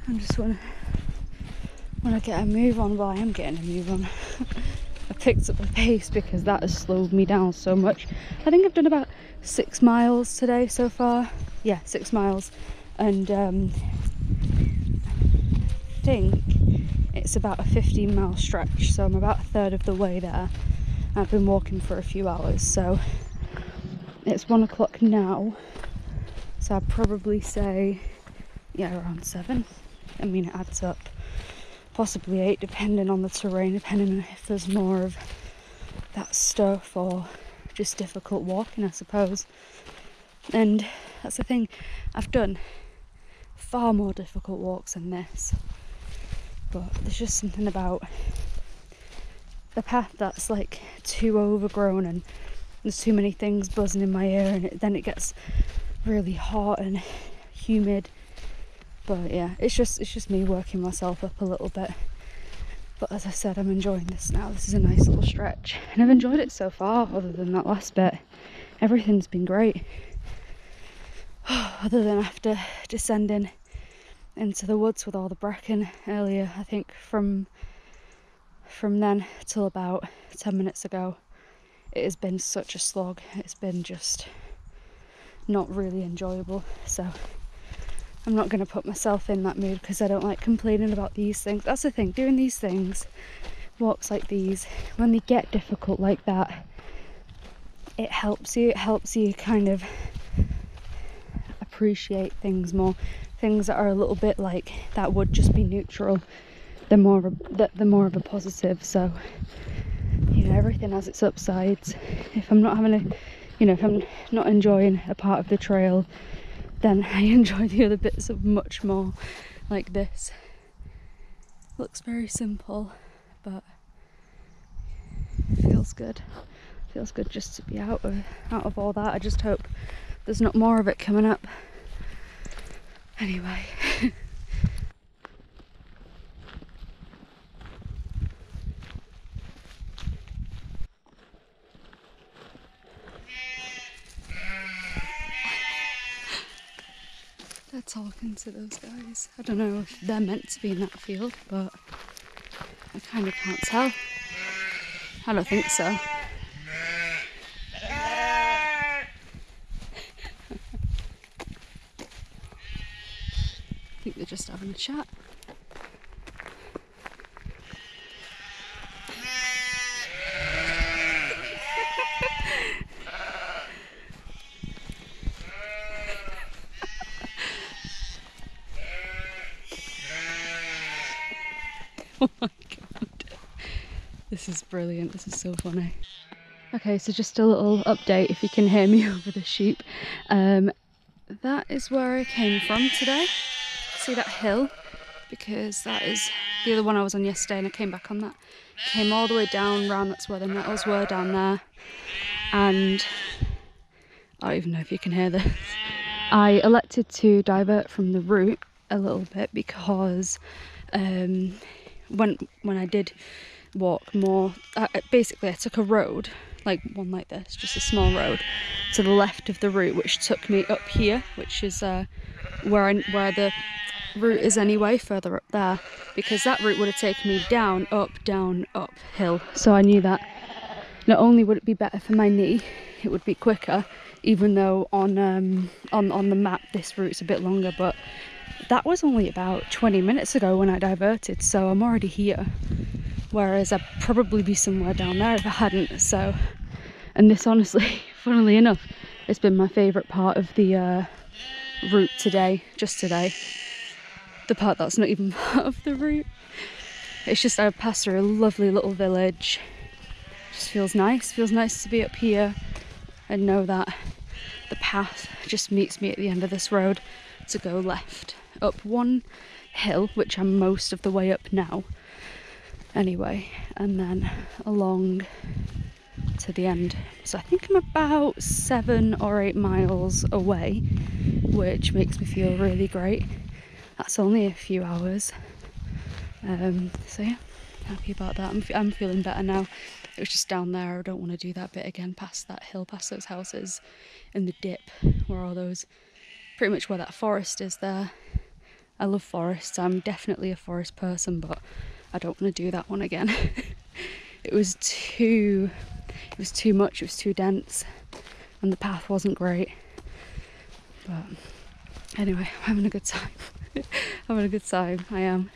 I just want to get a move on. Well, I am getting a move on. I picked up the pace because that has slowed me down so much. I think I've done about 6 miles today so far. Yeah, 6 miles, and I think it's about a 15-mile stretch, so I'm about a third of the way there. I've been walking for a few hours, so it's 1 o'clock now, so I'd probably say, yeah, around 7. I mean, it adds up. possibly 8, depending on the terrain, depending on if there's more of that stuff or just difficult walking, I suppose. And that's the thing, I've done far more difficult walks than this, but there's just something about the path that's like too overgrown and there's too many things buzzing in my ear, and then it gets really hot and humid. But yeah, it's just me working myself up a little bit. But as I said, I'm enjoying this now. This is a nice little stretch, and I've enjoyed it so far. Other than that last bit, everything's been great. Other than after descending into the woods with all the bracken earlier, I think from then till about 10 minutes ago, it has been such a slog. It's been just not really enjoyable. So I'm not going to put myself in that mood because I don't like complaining about these things. That's the thing, doing these things, walks like these, when they get difficult like that, it helps you kind of appreciate things more. Things that are a little bit like that would just be neutral, they're more of a positive. So, you know, everything has its upsides. If I'm not having a, you know, if I'm not enjoying a part of the trail, then I enjoy the other bits of much more. Like this looks very simple, but it feels good. Feels good just to be out of all that. I just hope there's not more of it coming up. Anyway. They're talking to those guys. I don't know if they're meant to be in that field, but I kind of can't tell. I don't think so. I think they're just having a chat. Oh my god, this is brilliant, this is so funny. Okay, so just a little update if you can hear me over the sheep. That is where I came from today. See that hill? Because that is the other one I was on yesterday, and I came back on that. Came all the way down round, that's where the meadows were down there. And I don't even know if you can hear this. I elected to divert from the route a little bit because when I did walk more, basically I took a road, like one like this, just a small road, to the left of the route, which took me up here, which is where the route is anyway, further up there, because that route would have taken me down, up, hill. So I knew that not only would it be better for my knee, it would be quicker, even though on the map this route's a bit longer, but that was only about 20 minutes ago when I diverted, so I'm already here, whereas I'd probably be somewhere down there if I hadn't. So, and this honestly, funnily enough, it's been my favourite part of the route today, just today. The part that's not even part of the route. It's just I passed through a lovely little village. Just feels nice to be up here and know that the path just meets me at the end of this road to go left up one hill, which I'm most of the way up now anyway, and then along to the end. So I think I'm about 7 or 8 miles away, which makes me feel really great. That's only a few hours. So yeah, happy about that. I'm feeling better now. It was just down there, I don't want to do that bit again, past that hill, past those houses in the dip, where all those, pretty much where that forest is there. I love forests, I'm definitely a forest person, but I don't want to do that one again. It was too much, it was too dense, and the path wasn't great. But anyway, I'm having a good time. Having a good time, I am.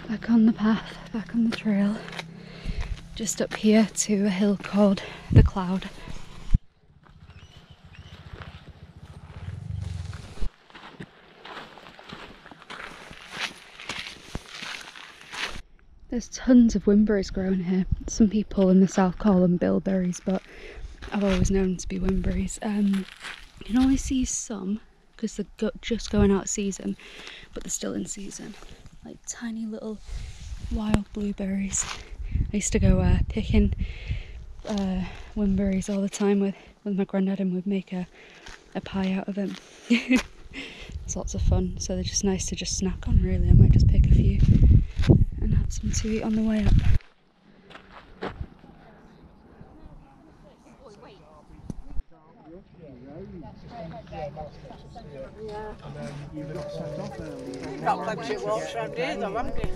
Back on the path, back on the trail. Just up here to a hill called the Cloud. There's tons of wimberries growing here. Some people in the south call them bilberries, but I've always known them to be wimberries. You can only see some because they're just going out of season, but they're still in season. Like tiny little wild blueberries. I used to go picking wimberries all the time with my granddad, and we'd make a pie out of them. It's lots of fun, so they're just nice to just snack on really. I might just pick a few and have some to eat on the way up. You've got plenty of walks around here though, haven't you?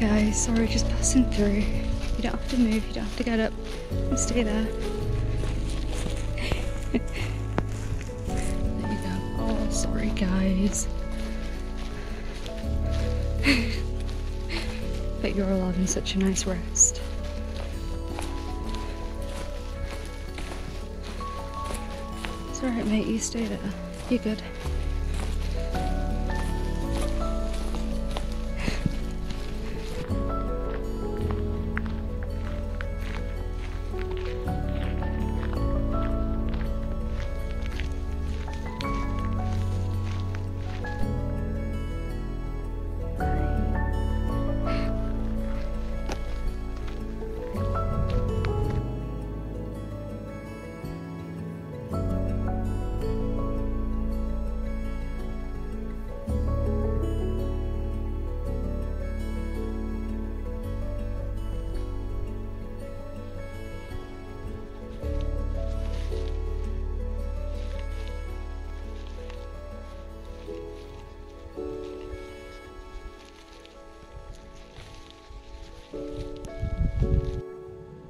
Guys, sorry, just passing through. You don't have to move, you don't have to get up and stay there. There you go. Oh, sorry guys. But you're all having such a nice rest. It's alright mate, you stay there. You're good.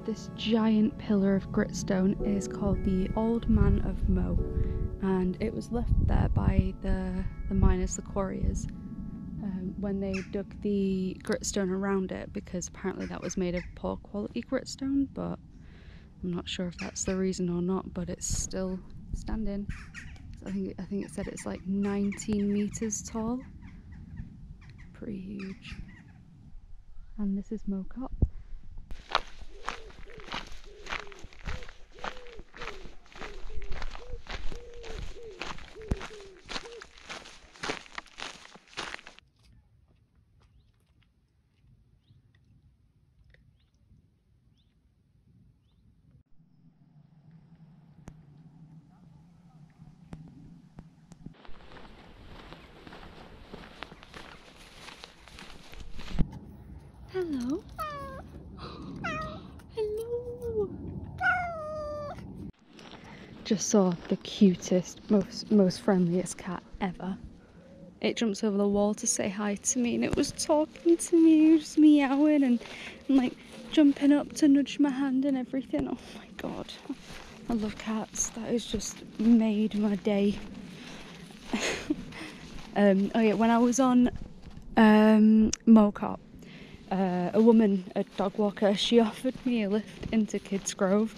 This giant pillar of gritstone is called the Old Man of Mow, and it was left there by the miners, the quarriers, when they dug the gritstone around it, because apparently that was made of poor quality gritstone, but I'm not sure if that's the reason or not, but it's still standing. I think it said it's like 19 meters tall. Pretty huge. And this is Mocop. Hello. Hello. Just saw the cutest, most friendliest cat ever. It jumps over the wall to say hi to me, and it was talking to me, it was just meowing and like jumping up to nudge my hand and everything. Oh my god, I love cats. That has just made my day. Oh yeah, when I was on Mocop, a woman, a dog walker, she offered me a lift into Kids Grove,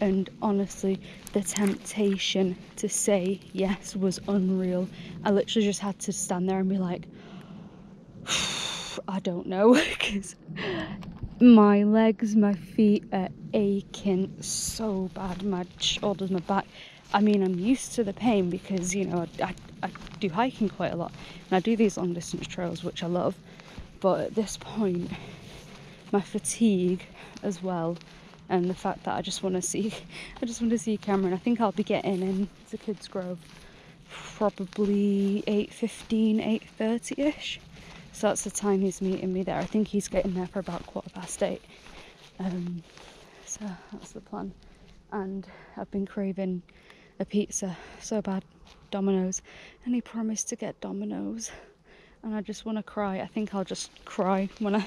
and honestly the temptation to say yes was unreal. I literally just had to stand there and be like, I don't know, because my legs, my feet are aching so bad, my shoulders, my back. I mean, I'm used to the pain because, you know, I do hiking quite a lot, and I do these long distance trails, which I love, but at this point my fatigue as well, and the fact that I just want to see Cameron. I think I'll be getting into Kids Grove probably 8:15, 8:30ish. So that's the time he's meeting me there. I think he's getting there for about 8:15. So that's the plan. And I've been craving a pizza so bad, Domino's, and he promised to get Domino's, and I just want to cry. I think I'll just cry when I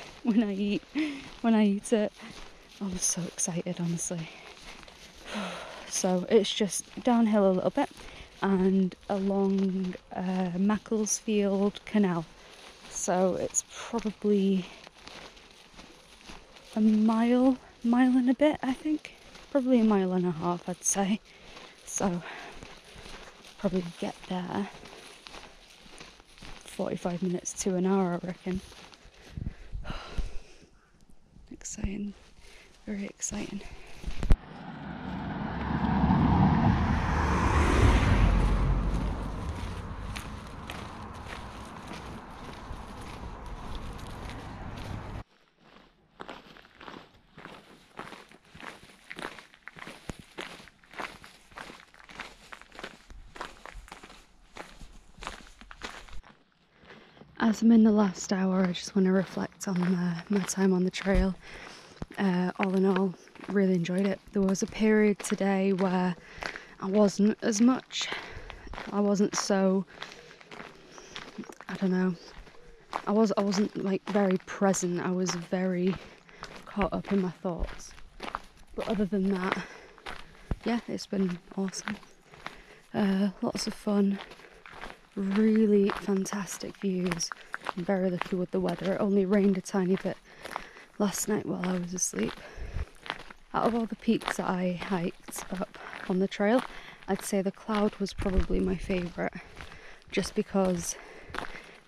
eat it. I'm so excited, honestly. So it's just downhill a little bit and along Macclesfield Canal. So it's probably a mile and a bit, I think. Probably 1.5 miles, I'd say. So probably get there 45 minutes to an hour, I reckon. Exciting, very exciting. As I'm in the last hour, I just want to reflect on my time on the trail. All in all, really enjoyed it. There was a period today where I wasn't as much. I wasn't so, I don't know. I wasn't like very present. I was very caught up in my thoughts. But other than that, yeah, it's been awesome. Lots of fun. Really fantastic views. I'm very lucky with the weather. It only rained a tiny bit last night while I was asleep. Out of all the peaks that I hiked up on the trail, I'd say the Cloud was probably my favourite, just because,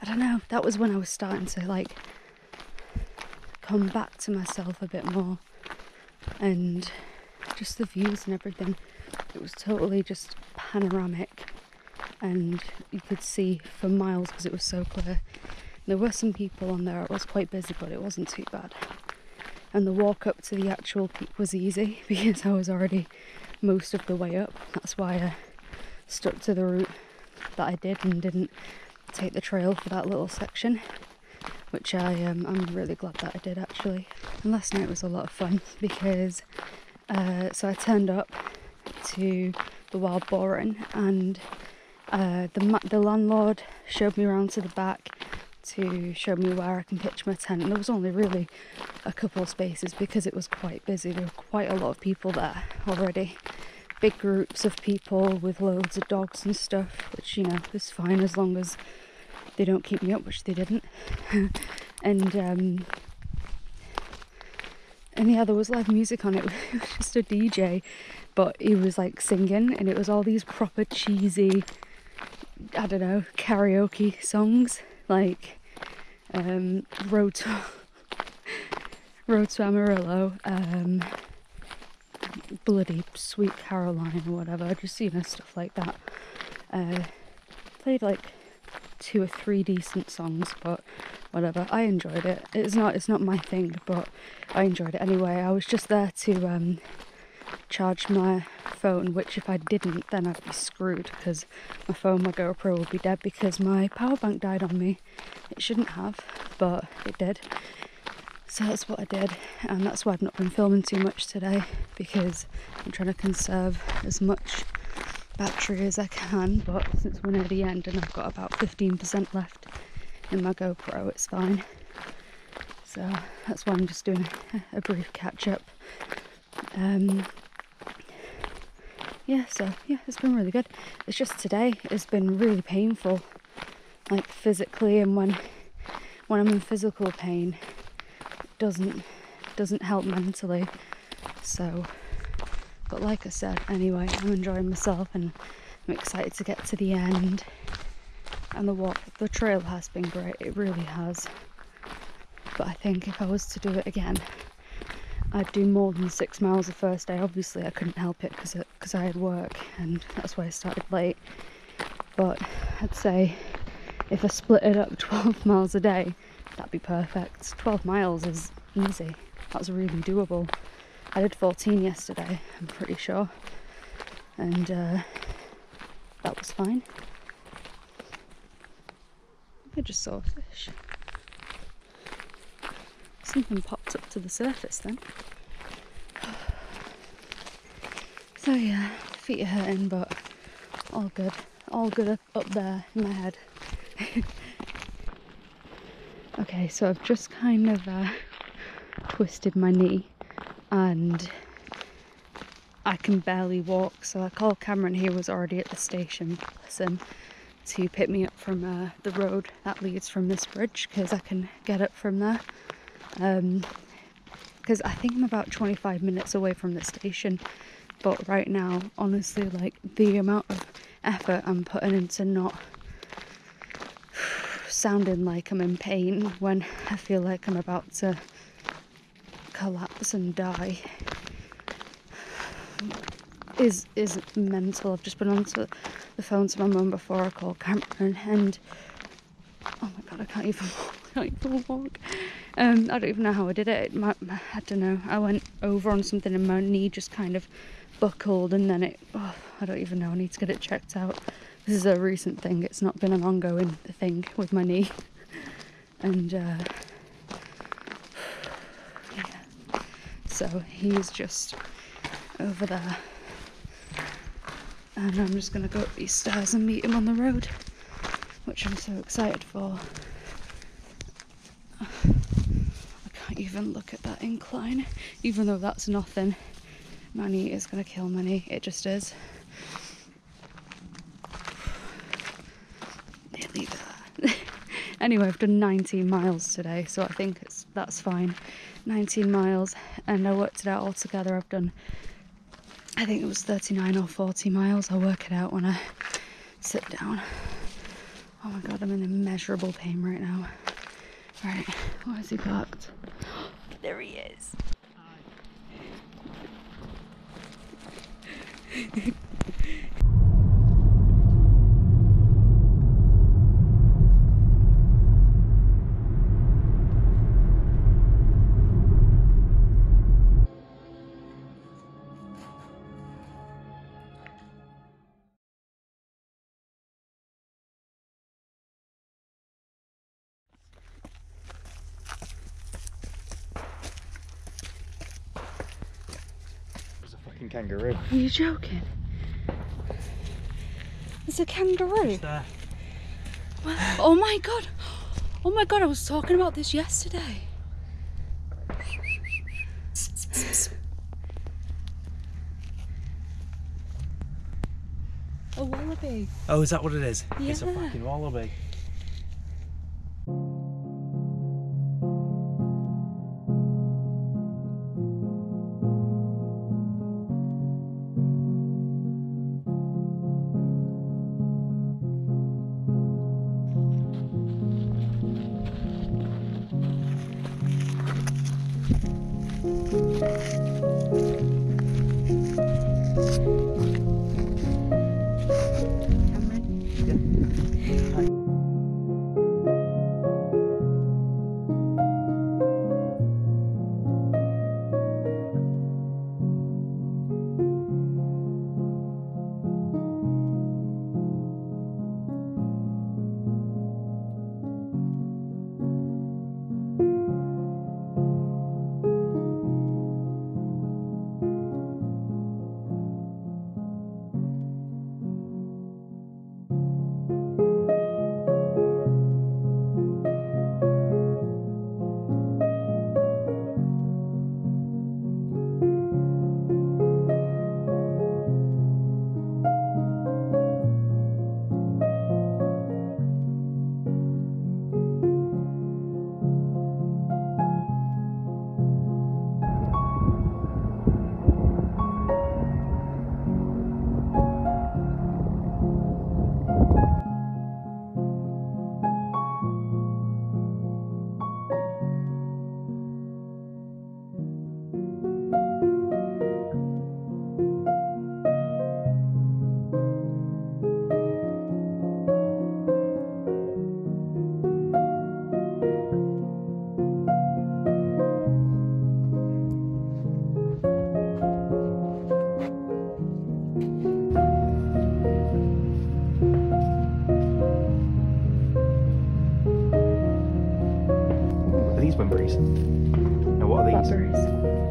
I don't know, that was when I was starting to like come back to myself a bit more, and just the views and everything. It was totally just panoramic, and you could see for miles because it was so clear. There were some people on there. It was quite busy, but it wasn't too bad. And the walk up to the actual peak was easy because I was already most of the way up. That's why I stuck to the route that I did and didn't take the trail for that little section, which I'm really glad that I did, actually. And last night was a lot of fun because so I turned up to the Wild Boar Inn, and the landlord showed me around to the back to show me where I can pitch my tent, and there was only really a couple of spaces because it was quite busy. There were quite a lot of people there already, big groups of people with loads of dogs and stuff, which, you know, is fine as long as they don't keep me up, which they didn't. And yeah, there was live music on. It was just a DJ, but he was like singing, and it was all these proper cheesy, I don't know, karaoke songs, like Road to Amarillo, Bloody Sweet Caroline or whatever, just, you know, stuff like that. Played like 2 or 3 decent songs, but whatever. I enjoyed it. It's not my thing, but I enjoyed it anyway. I was just there to charge my phone, which if I didn't, then I'd be screwed, because my GoPro would be dead because my power bank died on me. It shouldn't have, but it did. So that's what I did, and that's why I've not been filming too much today, because I'm trying to conserve as much battery as I can. But since we're near the end and I've got about 15% left in my GoPro, it's fine. So that's why I'm just doing a brief catch up. Yeah, so yeah, it's been really good. It's just today it's been really painful, like physically, and when I'm in physical pain, it doesn't help mentally. So, but like I said, anyway, I'm enjoying myself and I'm excited to get to the end. And the trail has been great, it really has. But I think if I was to do it again, I'd do more than 6 miles the first day. Obviously I couldn't help it because I had work, and that's why I started late. But I'd say if I split it up 12 miles a day, that'd be perfect. 12 miles is easy. That's really doable. I did 14 yesterday, I'm pretty sure, and that was fine. I just saw a fish. Something popped up to the surface then. So yeah, feet are hurting, but all good. All good up there in my head. Okay, so I've just kind of twisted my knee and I can barely walk, so I called Cameron, he was already at the station, bless him, to pick me up from the road that leads from this bridge, because I can get up from there. Because I think I'm about 25 minutes away from the station, but right now, honestly, like the amount of effort I'm putting into not sounding like I'm in pain when I feel like I'm about to collapse and die is mental. I've just been onto the phone to my mum before I called Cameron, and oh my god, I can't even walk. I don't even know how I did it. I don't know. I went over on something and my knee just kind of buckled, and then I don't even know. I need to get it checked out. This is a recent thing. It's not been an ongoing thing with my knee. And yeah. So he's just over there. And I'm just going to go up these stairs and meet him on the road, which I'm so excited for. I can't even look at that incline, even though that's nothing. My knee is going to kill my knee, it just is. Nearly there. Anyway, I've done 19 miles today, so I think that's fine. 19 miles, and I worked it out all together. I've done, I think it was 39 or 40 miles. I'll work it out when I sit down. Oh my god, I'm in immeasurable pain right now. Right, where is he parked? There he is. There's a fucking kangaroo. Are you joking? There's a kangaroo? Just there. Oh my god! Oh my god, I was talking about this yesterday. A wallaby. Oh, is that what it is? Yeah. It's a fucking wallaby. Now what are these? Blackberries.